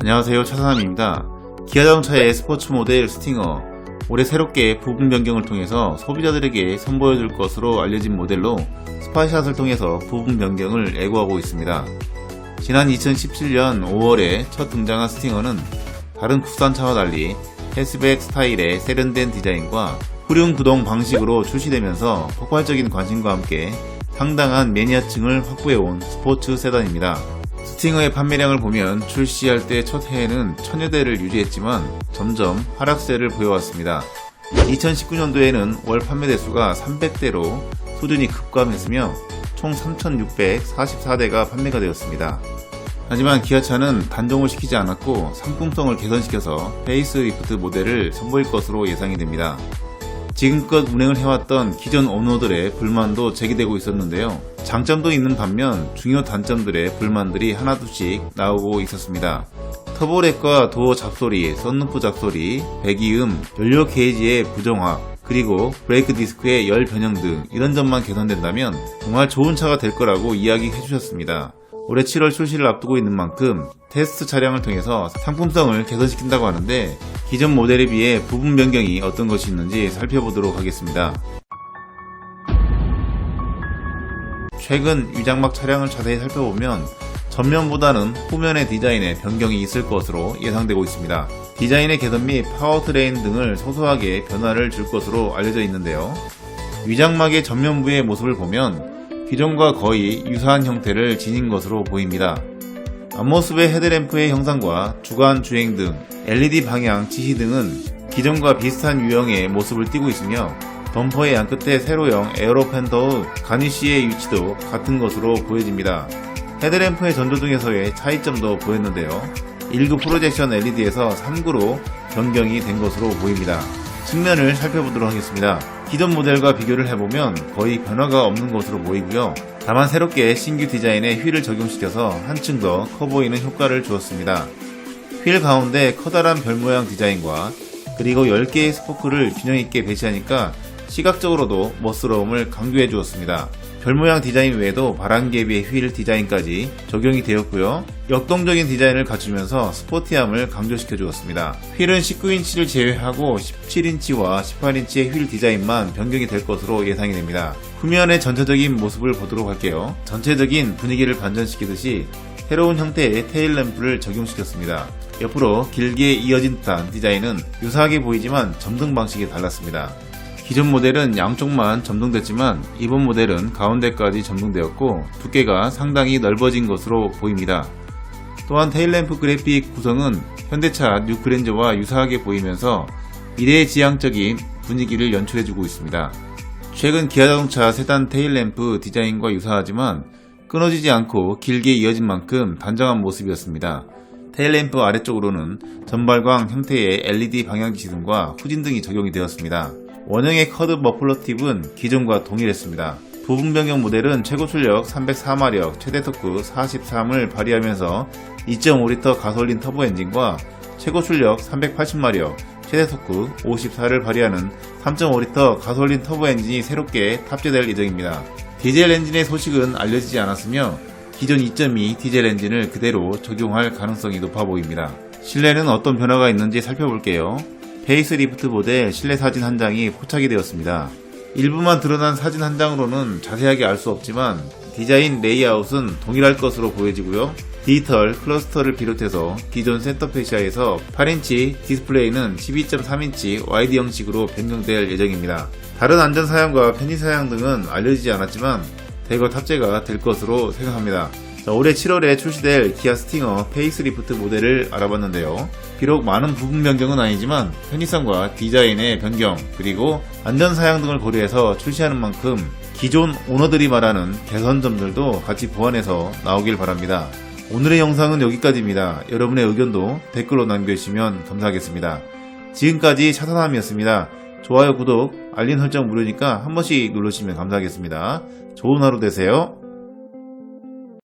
안녕하세요, 차사남입니다. 기아자동차의 스포츠 모델 스팅어, 올해 새롭게 부분 변경을 통해서 소비자들에게 선보여줄 것으로 알려진 모델로 스파샷을 통해서 부분 변경을 예고하고 있습니다. 지난 2017년 5월에 첫 등장한 스팅어는 다른 국산차와 달리 패스백 스타일의 세련된 디자인과 후륜 구동 방식으로 출시되면서 폭발적인 관심과 함께 상당한 매니아층을 확보해온 스포츠 세단입니다. 스팅어의 판매량을 보면 출시할 때 첫 해에는 1000여 대를 유지했지만 점점 하락세를 보여왔습니다. 2019년도에는 월 판매 대수가 300대로 수준이 급감했으며 총 3644대가 판매가 되었습니다. 하지만 기아차는 단종을 시키지 않았고 상품성을 개선시켜서 페이스리프트 모델을 선보일 것으로 예상이 됩니다. 지금껏 운행을 해왔던 기존 오너들의 불만도 제기되고 있었는데요. 장점도 있는 반면 중요 단점들의 불만들이 하나둘씩 나오고 있었습니다. 터보렉과 도어 잡소리, 썬루프 잡소리, 배기음, 연료 게이지의 부정화, 그리고 브레이크 디스크의 열 변형 등 이런 점만 개선된다면 정말 좋은 차가 될 거라고 이야기해 주셨습니다. 올해 7월 출시를 앞두고 있는 만큼 테스트 차량을 통해서 상품성을 개선시킨다고 하는데 기존 모델에 비해 부분 변경이 어떤 것이 있는지 살펴보도록 하겠습니다. 최근 위장막 차량을 자세히 살펴보면 전면보다는 후면의 디자인에 변경이 있을 것으로 예상되고 있습니다. 디자인의 개선 및 파워트레인 등을 소소하게 변화를 줄 것으로 알려져 있는데요. 위장막의 전면부의 모습을 보면 기존과 거의 유사한 형태를 지닌 것으로 보입니다. 앞모습의 헤드램프의 형상과 주간 주행 등 LED 방향 지시 등은 기존과 비슷한 유형의 모습을 띠고 있으며 범퍼의 양끝에 세로형 에어로 펜더의 가니쉬의 위치도 같은 것으로 보여집니다. 헤드램프의 전조등에서의 차이점도 보였는데요. 1구 프로젝션 LED에서 3구로 변경이 된 것으로 보입니다. 측면을 살펴보도록 하겠습니다. 기존 모델과 비교를 해보면 거의 변화가 없는 것으로 보이고요. 다만 새롭게 신규 디자인에 휠을 적용시켜서 한층 더 커 보이는 효과를 주었습니다. 휠 가운데 커다란 별 모양 디자인과 그리고 10개의 스포크를 균형 있게 배치하니까 시각적으로도 멋스러움을 강조해 주었습니다. 별 모양 디자인 외에도 바람개비의 휠 디자인까지 적용이 되었고요. 역동적인 디자인을 갖추면서 스포티함을 강조시켜 주었습니다. 휠은 19인치를 제외하고 17인치와 18인치의 휠 디자인만 변경이 될 것으로 예상이 됩니다. 후면의 전체적인 모습을 보도록 할게요. 전체적인 분위기를 반전시키듯이 새로운 형태의 테일램프를 적용시켰습니다. 옆으로 길게 이어진 듯한 디자인은 유사하게 보이지만 점등 방식이 달랐습니다. 기존 모델은 양쪽만 점등됐지만 이번 모델은 가운데까지 점등되었고 두께가 상당히 넓어진 것으로 보입니다. 또한 테일램프 그래픽 구성은 현대차 뉴그랜저와 유사하게 보이면서 미래지향적인 분위기를 연출해주고 있습니다. 최근 기아자동차 세단 테일램프 디자인과 유사하지만 끊어지지 않고 길게 이어진 만큼 단정한 모습이었습니다. 테일램프 아래쪽으로는 전발광 형태의 LED 방향지시 등과 후진등이 적용이 되었습니다. 원형의 커드 머플러 팁은 기존과 동일했습니다. 부분 변경 모델은 최고 출력 304마력, 최대 토크 43을 발휘하면서 2.5L 가솔린 터보 엔진과 최고 출력 380마력, 최대 토크 54를 발휘하는 3.5L 가솔린 터보 엔진이 새롭게 탑재될 예정입니다. 디젤 엔진의 소식은 알려지지 않았으며 기존 2.2 디젤 엔진을 그대로 적용할 가능성이 높아 보입니다. 실내는 어떤 변화가 있는지 살펴볼게요. 페이스리프트 모델 실내 사진 한 장이 포착이 되었습니다. 일부만 드러난 사진 한 장으로는 자세하게 알 수 없지만 디자인 레이아웃은 동일할 것으로 보여지고요. 디지털 클러스터를 비롯해서 기존 센터 페시아에서 8인치 디스플레이는 12.3인치 와이드 형식으로 변경될 예정입니다. 다른 안전 사양과 편의 사양 등은 알려지지 않았지만 대거 탑재가 될 것으로 생각합니다. 올해 7월에 출시될 기아 스팅어 페이스리프트 모델을 알아봤는데요. 비록 많은 부분 변경은 아니지만 편의성과 디자인의 변경 그리고 안전사양 등을 고려해서 출시하는 만큼 기존 오너들이 말하는 개선점들도 같이 보완해서 나오길 바랍니다. 오늘의 영상은 여기까지입니다. 여러분의 의견도 댓글로 남겨주시면 감사하겠습니다. 지금까지 차사남이었습니다. 좋아요, 구독, 알림 설정 무료니까 한 번씩 눌러주시면 감사하겠습니다. 좋은 하루 되세요.